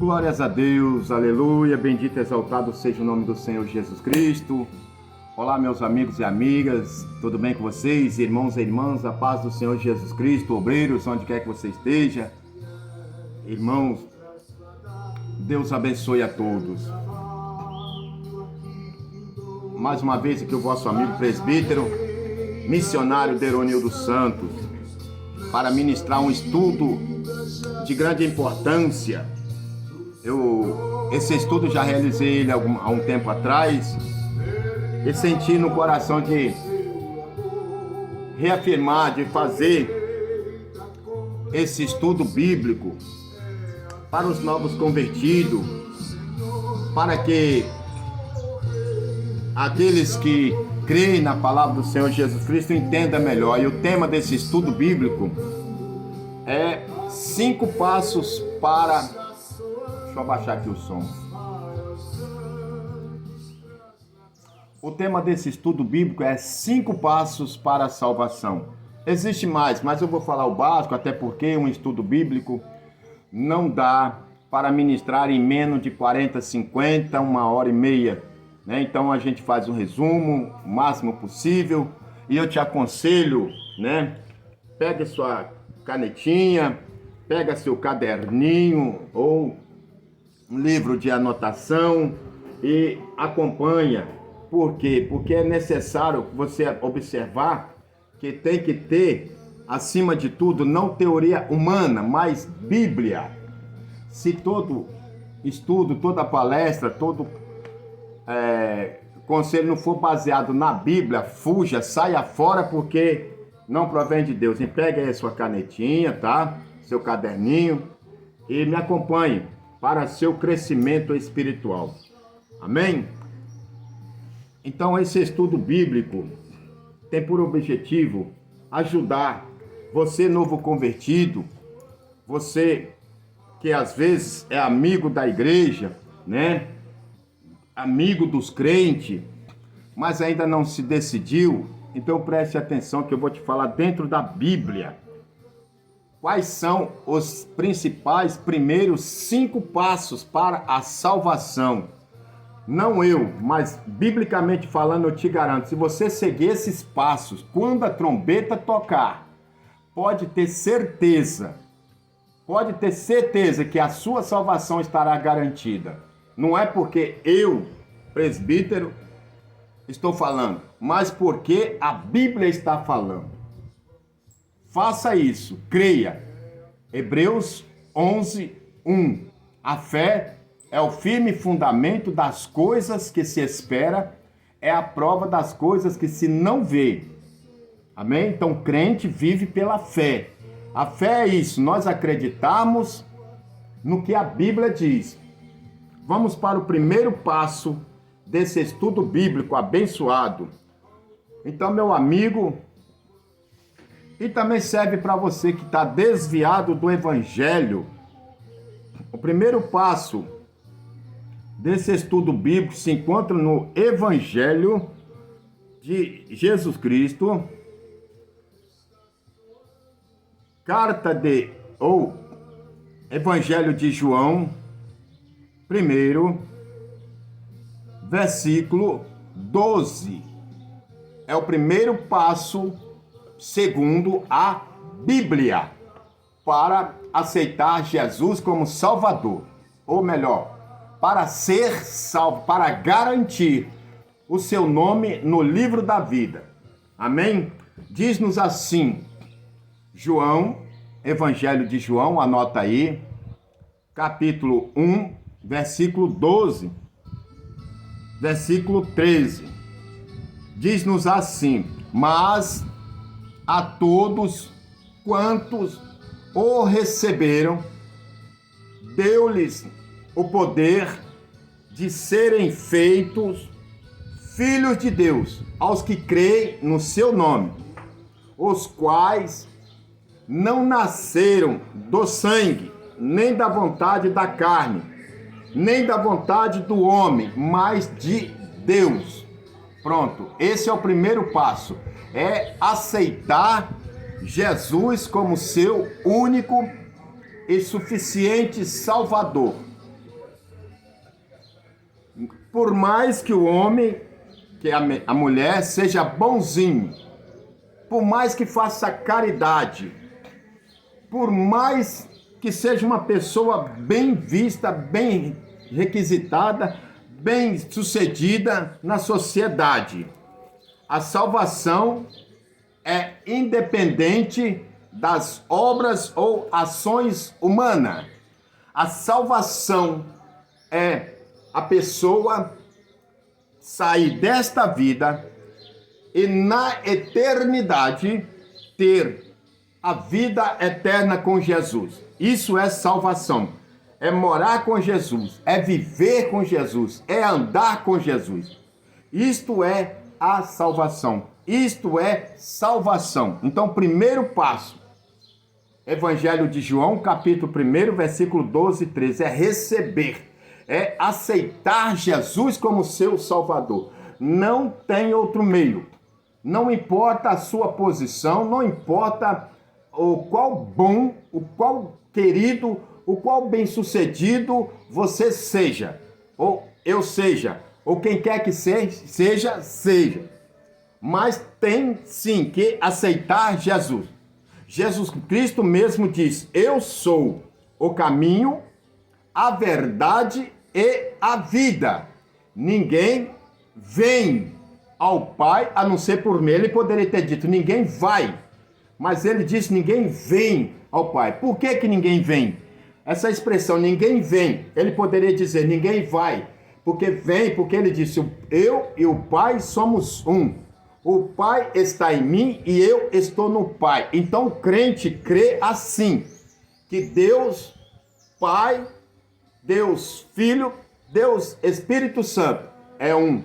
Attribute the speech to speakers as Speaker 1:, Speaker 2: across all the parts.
Speaker 1: Glórias a Deus, aleluia, bendito e exaltado seja o nome do Senhor Jesus Cristo. Olá, meus amigos e amigas, tudo bem com vocês? Irmãos e irmãs, a paz do Senhor Jesus Cristo, obreiros, onde quer que você esteja. Irmãos, Deus abençoe a todos. Mais uma vez aqui o vosso amigo presbítero, missionário Deronildo Santos, para ministrar um estudo de grande importância. Esse estudo já realizei ele há um tempo atrás e senti no coração de reafirmar, de fazer esse estudo bíblico para os novos convertidos, para que aqueles que creem na palavra do Senhor Jesus Cristo entendam melhor. E o tema desse estudo bíblico é 5 passos para... Deixa eu abaixar aqui o som. O tema desse estudo bíblico é 5 passos para a salvação. Existe mais, mas eu vou falar o básico, até porque um estudo bíblico não dá para ministrar em menos de 40, 50, 1h30, né? Então a gente faz um resumo o máximo possível e eu te aconselho, né? Pega sua canetinha, pega seu caderninho ou um livro de anotação e acompanha. Por quê? Porque é necessário você observar que tem que ter, acima de tudo, não teoria humana, mas Bíblia. Se todo estudo, toda palestra, todo conselho não for baseado na Bíblia, fuja, saia fora, porque não provém de Deus. E pegue aí a sua canetinha, tá? Seu caderninho e me acompanhe para seu crescimento espiritual. Amém? Então, esse estudo bíblico tem por objetivo ajudar você, novo convertido, você que às vezes é amigo da igreja, né? Amigo dos crentes, mas ainda não se decidiu. Então, preste atenção que eu vou te falar dentro da Bíblia. Quais são os principais primeiros 5 passos para a salvação? Não eu, mas biblicamente falando, eu te garanto, se você seguir esses passos, quando a trombeta tocar, pode ter certeza que a sua salvação estará garantida. Não é porque eu, presbítero, estou falando, mas porque a Bíblia está falando. Faça isso, creia. Hebreus 11, 1. A fé é o firme fundamento das coisas que se espera, é a prova das coisas que se não vê. Amém? Então, crente vive pela fé. A fé é isso, nós acreditamos no que a Bíblia diz. Vamos para o primeiro passo desse estudo bíblico abençoado. Então, meu amigo, e também serve para você que está desviado do Evangelho. O primeiro passo desse estudo bíblico se encontra no Evangelho de Jesus Cristo, Evangelho de João, 1, versículo 12. É o primeiro passo segundo a Bíblia para aceitar Jesus como Salvador, ou melhor, para ser salvo, para garantir o seu nome no livro da vida. Amém? Diz-nos assim, João, Evangelho de João, anota aí, capítulo 1, versículo 12, versículo 13. Diz-nos assim, mas a todos quantos o receberam, deu-lhes o poder de serem feitos filhos de Deus, aos que creem no seu nome, os quais não nasceram do sangue, nem da vontade da carne, nem da vontade do homem, mas de Deus. Pronto, esse é o primeiro passo, é aceitar Jesus como seu único e suficiente Salvador. Por mais que o homem, que a mulher, seja bonzinho, por mais que faça caridade, por mais que seja uma pessoa bem vista, bem requisitada, bem sucedida na sociedade, a salvação é independente das obras ou ações humanas. A salvação é a pessoa sair desta vida e na eternidade ter a vida eterna com Jesus. Isso é salvação. É morar com Jesus, é viver com Jesus, é andar com Jesus. Isto é a salvação. Isto é salvação. Então, primeiro passo, Evangelho de João, capítulo 1, versículo 12 e 13, é receber, é aceitar Jesus como seu Salvador. Não tem outro meio. Não importa a sua posição, não importa o qual bom, o qual querido, o qual bem-sucedido você seja, ou eu seja, ou quem quer que seja. Mas tem sim que aceitar Jesus. Jesus Cristo mesmo diz: eu sou o caminho, a verdade e a vida. Ninguém vem ao Pai a não ser por mim. Ele poderia ter dito: ninguém vai. Mas ele disse: ninguém vem ao Pai. Por que ninguém vem? Essa expressão, ninguém vem, ele poderia dizer: ninguém vai. Porque vem, porque ele disse: eu e o Pai somos um. O Pai está em mim e eu estou no Pai. Então o crente crê assim, que Deus Pai, Deus Filho, Deus Espírito Santo é um.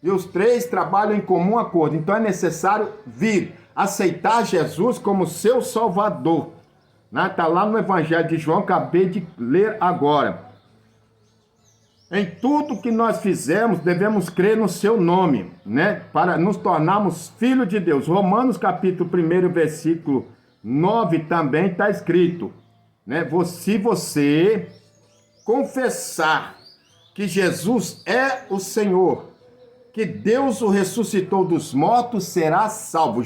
Speaker 1: E os três trabalham em comum acordo. Então é necessário vir, aceitar Jesus como seu Salvador. Está lá no Evangelho de João, acabei de ler agora. Em tudo que nós fizemos, devemos crer no seu nome, né? Para nos tornarmos filhos de Deus. Romanos capítulo 1, versículo 9 também está escrito, né? Se você confessar que Jesus é o Senhor, que Deus o ressuscitou dos mortos, será salvo.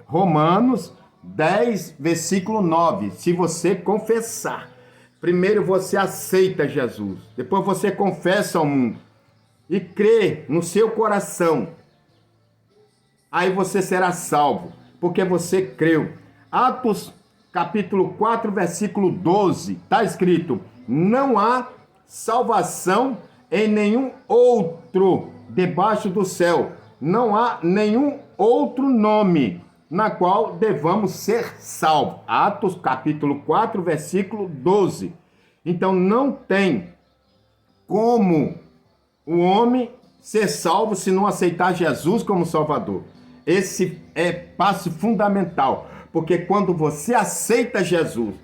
Speaker 1: Romanos 10, versículo 9. Se você confessar. Primeiro você aceita Jesus, depois você confessa ao mundo e crê no seu coração. Aí você será salvo, porque você creu. Atos capítulo 4, versículo 12, está escrito: não há salvação em nenhum outro debaixo do céu. Não há nenhum outro nome na qual devamos ser salvos. Atos capítulo 4, versículo 12. Então não tem como o homem ser salvo se não aceitar Jesus como Salvador. Esse é passo fundamental, porque quando você aceita Jesus,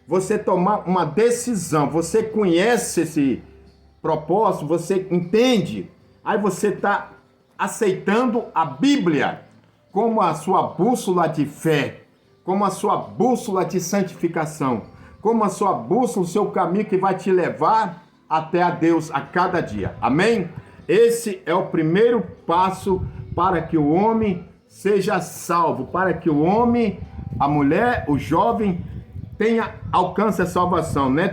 Speaker 1: você tomar uma decisão, você conhece esse propósito, você entende, aí você está aceitando a Bíblia como a sua bússola de fé, como a sua bússola de santificação, como a sua bússola, o seu caminho que vai te levar até a Deus a cada dia. Amém? Esse é o primeiro passo para que o homem seja salvo, para que o homem, a mulher, o jovem alcance a salvação, né?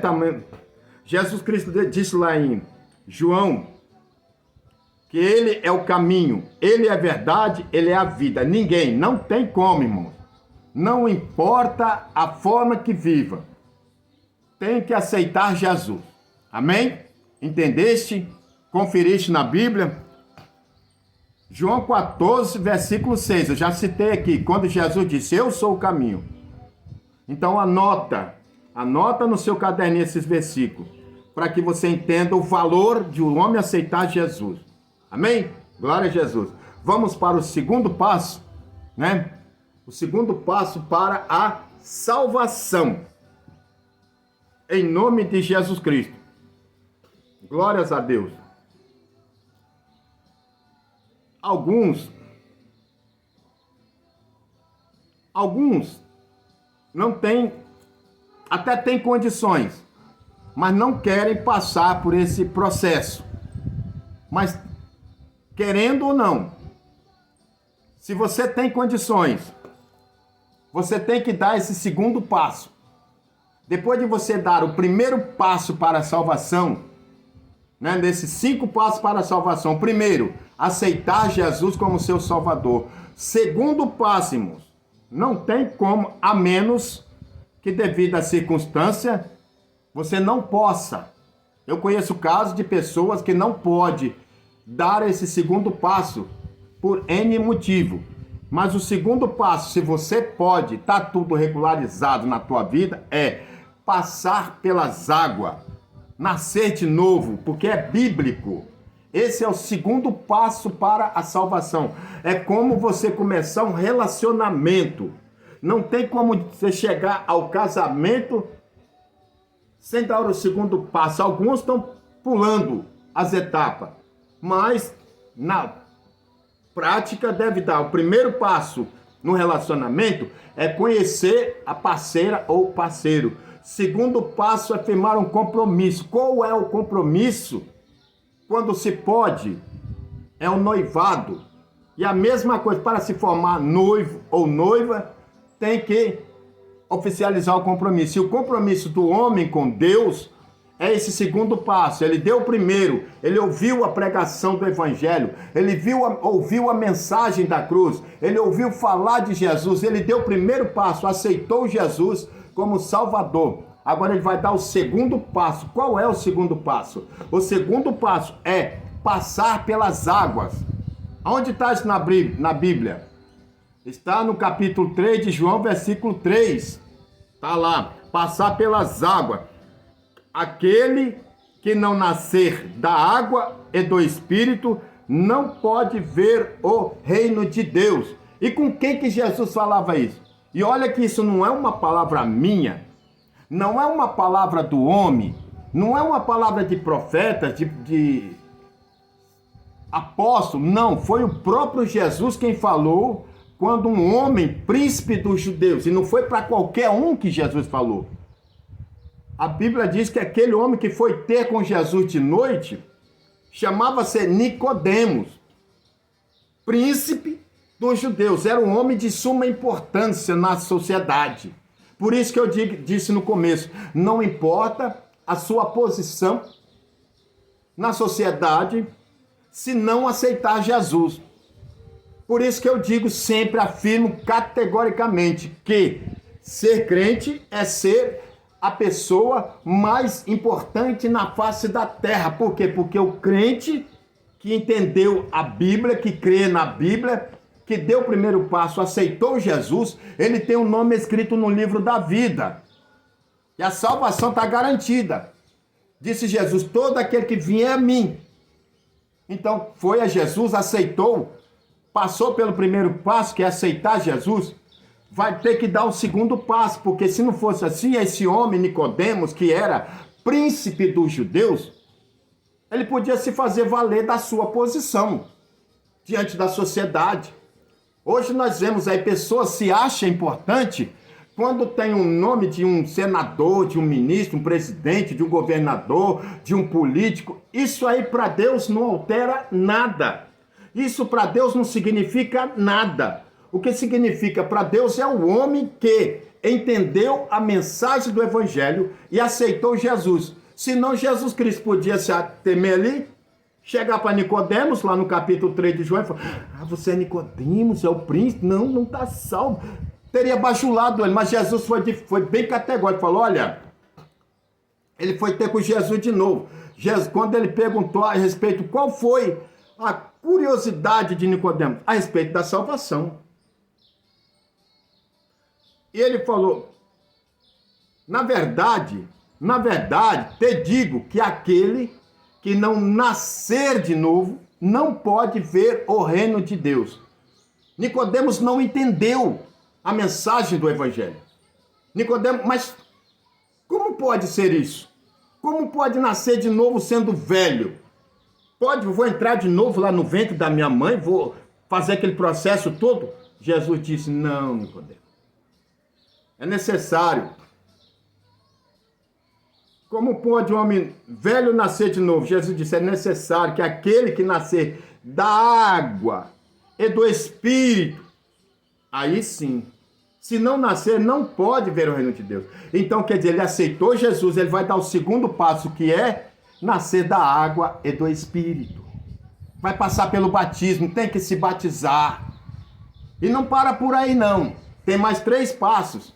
Speaker 1: Jesus Cristo disse lá em João que ele é o caminho, ele é a verdade, ele é a vida. Ninguém, não tem como, irmão. Não importa a forma que viva, tem que aceitar Jesus. Amém? Entendeste? Conferiste na Bíblia? João 14, versículo 6, eu já citei aqui, quando Jesus disse: eu sou o caminho. Então anota no seu caderninho esses versículos, para que você entenda o valor de um homem aceitar Jesus. Amém? Glória a Jesus. Vamos para o segundo passo, né? O segundo passo para a salvação. Em nome de Jesus Cristo. Glórias a Deus. Alguns não têm, até têm condições, mas não querem passar por esse processo. Mas, querendo ou não, se você tem condições, você tem que dar esse segundo passo. Depois de você dar o primeiro passo para a salvação, né, desses 5 passos para a salvação: primeiro, aceitar Jesus como seu Salvador. Segundo passo, irmãos, não tem como, a menos que devido à circunstância, você não possa. Eu conheço casos de pessoas que não podem dar esse segundo passo por N motivo. Mas o segundo passo, se você pode, está tudo regularizado na tua vida, é passar pelas águas, nascer de novo, porque é bíblico. Esse é o segundo passo para a salvação. É como você começar um relacionamento. Não tem como você chegar ao casamento sem dar o segundo passo. Alguns estão pulando as etapas, mas na prática deve dar o primeiro passo no relacionamento é conhecer a parceira ou parceiro. Segundo passo é firmar um compromisso. Qual é o compromisso? Quando se pode, é o noivado. E a mesma coisa, para se formar noivo ou noiva, tem que oficializar o compromisso. E o compromisso do homem com Deus é esse segundo passo. Ele deu o primeiro, ele ouviu a pregação do Evangelho, ele ouviu a mensagem da cruz, ele ouviu falar de Jesus, ele deu o primeiro passo, aceitou Jesus como Salvador. Agora ele vai dar o segundo passo. Qual é o segundo passo? O segundo passo é passar pelas águas. Onde está isso na Bíblia? Está no capítulo 3 de João, versículo 3. Está lá, passar pelas águas. Aquele que não nascer da água e do Espírito não pode ver o reino de Deus. E com quem que Jesus falava isso? E olha que isso não é uma palavra minha, não é uma palavra do homem, não é uma palavra de profeta, de apóstolo, não. Foi o próprio Jesus quem falou quando um homem, príncipe dos judeus, e não foi para qualquer um que Jesus falou. A Bíblia diz que aquele homem que foi ter com Jesus de noite chamava-se Nicodemos, príncipe dos judeus. Era um homem de suma importância na sociedade. Por isso que eu disse no começo, não importa a sua posição na sociedade, se não aceitar Jesus. Por isso que eu digo sempre, afirmo categoricamente que ser crente é ser a pessoa mais importante na face da terra. Por quê? Porque o crente que entendeu a Bíblia, que crê na Bíblia, que deu o primeiro passo, aceitou Jesus, ele tem um nome escrito no livro da vida. E a salvação está garantida. Disse Jesus, todo aquele que vier a mim. Então foi a Jesus, aceitou, passou pelo primeiro passo, que é aceitar Jesus, vai ter que dar o segundo passo, porque se não fosse assim, esse homem, Nicodemos, que era príncipe dos judeus, ele podia se fazer valer da sua posição diante da sociedade. Hoje nós vemos aí pessoas se acham importante quando tem um nome de um senador, de um ministro, um presidente, de um governador, de um político. Isso aí para Deus não altera nada. Isso para Deus não significa nada. O que significa para Deus é o homem que entendeu a mensagem do Evangelho e aceitou Jesus. Senão Jesus Cristo podia se temer ali, chegar para Nicodemos, lá no capítulo 3 de João, e falar, você é Nicodemos, é o príncipe? Não, não está salvo. Teria bajulado ele, mas Jesus foi bem categórico, falou, olha, ele foi ter com Jesus de novo. Jesus, quando ele perguntou a respeito, qual foi a curiosidade de Nicodemos? A respeito da salvação. E ele falou, na verdade, te digo que aquele que não nascer de novo não pode ver o reino de Deus. Nicodemos não entendeu a mensagem do Evangelho. Nicodemos, mas como pode ser isso? Como pode nascer de novo sendo velho? Vou entrar de novo lá no ventre da minha mãe, vou fazer aquele processo todo? Jesus disse, não, Nicodemos. É necessário Como pode um homem velho nascer de novo? Jesus disse, é necessário que aquele que nascer da água e do Espírito, aí sim, se não nascer, não pode ver o reino de Deus. Então, quer dizer, ele aceitou Jesus, ele vai dar o segundo passo, que é nascer da água e do Espírito. Vai passar pelo batismo, tem que se batizar. E não para por aí não, tem mais 3 passos.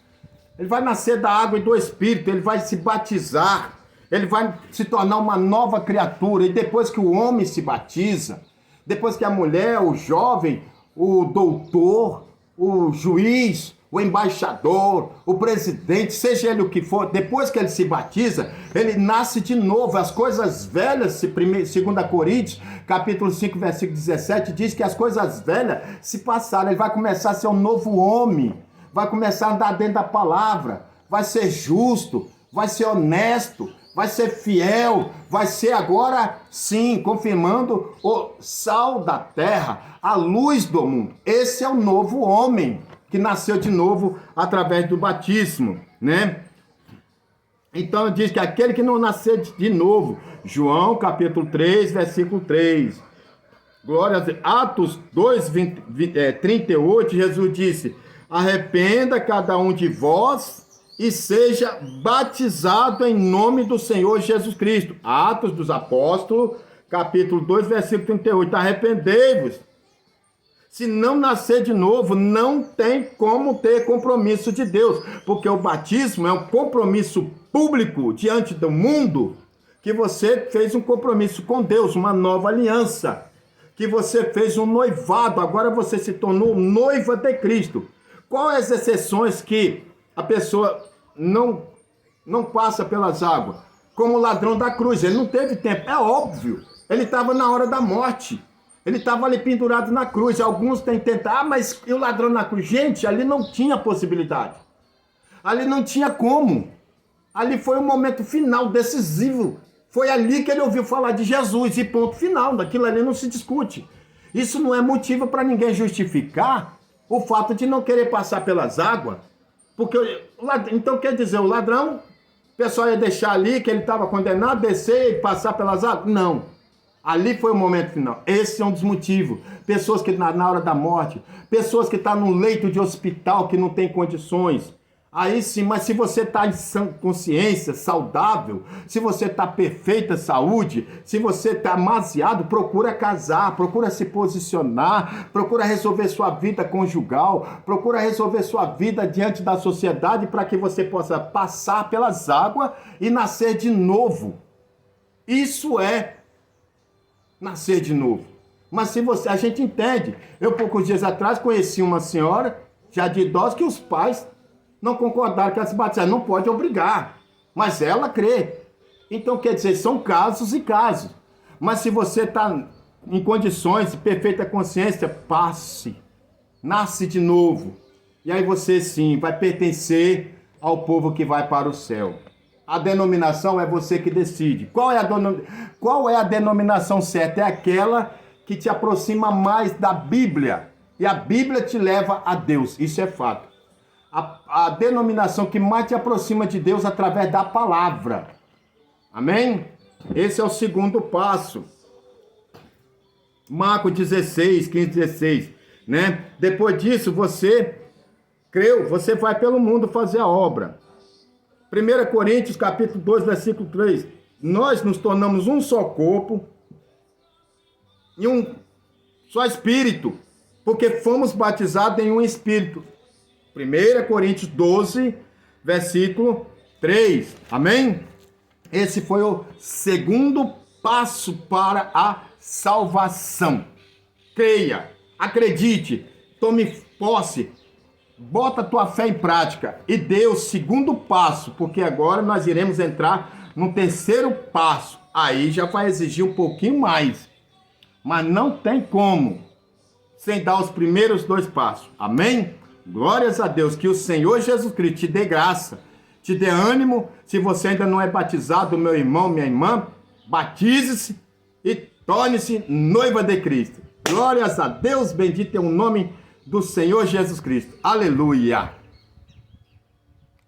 Speaker 1: Ele vai nascer da água e do Espírito, ele vai se batizar, ele vai se tornar uma nova criatura. E depois que o homem se batiza, depois que a mulher, o jovem, o doutor, o juiz, o embaixador, o presidente, seja ele o que for, depois que ele se batiza, ele nasce de novo. As coisas velhas, 2 Coríntios, capítulo 5, versículo 17, diz que as coisas velhas se passaram. Ele vai começar a ser um novo homem, vai começar a andar dentro da palavra, vai ser justo, vai ser honesto, vai ser fiel, vai ser agora sim, confirmando o sal da terra, a luz do mundo. Esse é o novo homem que nasceu de novo através do batismo, né? Então diz que aquele que não nascer de novo, João capítulo 3, versículo 3. Glória a Deus. Atos 2, 38, Jesus disse, arrependa cada um de vós e seja batizado em nome do Senhor Jesus Cristo. Atos dos Apóstolos, capítulo 2, versículo 38. Arrependei-vos. Se não nascer de novo, não tem como ter compromisso de Deus, porque o batismo é um compromisso público diante do mundo, que você fez um compromisso com Deus, uma nova aliança, que você fez um noivado, agora você se tornou noiva de Cristo. Quais as exceções que a pessoa não passa pelas águas? Como o ladrão da cruz, ele não teve tempo, é óbvio, ele estava na hora da morte. Ele estava ali pendurado na cruz. Alguns têm tentado, mas e o ladrão na cruz? Gente, ali não tinha possibilidade. Ali não tinha como. Ali foi um momento final, decisivo. Foi ali que ele ouviu falar de Jesus e ponto final. Daquilo ali não se discute. Isso não é motivo para ninguém justificar o fato de não querer passar pelas águas. Porque, então quer dizer, o ladrão, o pessoal ia deixar ali que ele estava condenado, descer e passar pelas águas? Não. Ali foi o momento final. Esse é um dos motivos. Pessoas que na hora da morte, pessoas que estão num leito de hospital que não tem condições. Aí sim, mas se você está em sã consciência, saudável, se você está perfeita saúde, se você está amaziado, procura casar, procura se posicionar, procura resolver sua vida conjugal, procura resolver sua vida diante da sociedade para que você possa passar pelas águas e nascer de novo. Isso é nascer de novo. Mas se você, a gente entende. Eu poucos dias atrás conheci uma senhora, já de idosa, que os pais não concordaram que ela se batizasse. Não pode obrigar, mas ela crê. Então quer dizer, são casos e casos. Mas se você está em condições de perfeita consciência, passe, nasce de novo. E aí você sim vai pertencer ao povo que vai para o céu. A denominação é você que decide. Qual é a denominação certa? É aquela que te aproxima mais da Bíblia. E a Bíblia te leva a Deus. Isso é fato. A denominação que mais te aproxima de Deus através da palavra. Amém? Esse é o segundo passo. Marcos 16, 15, 16. Né? Depois disso, você creu, você vai pelo mundo fazer a obra. 1 Coríntios, capítulo 2, versículo 3. Nós nos tornamos um só corpo e um só espírito, porque fomos batizados em um espírito. 1 Coríntios 12, versículo 3. Amém? Esse foi o segundo passo para a salvação. Creia, acredite, tome posse. Bota a tua fé em prática e dê o segundo passo, porque agora nós iremos entrar no terceiro passo. Aí já vai exigir um pouquinho mais, mas não tem como sem dar os primeiros 2 passos. Amém? Glórias a Deus, que o Senhor Jesus Cristo te dê graça, te dê ânimo. Se você ainda não é batizado, meu irmão, minha irmã, batize-se e torne-se noiva de Cristo. Glórias a Deus, bendito é o nome do Senhor Jesus Cristo. Aleluia!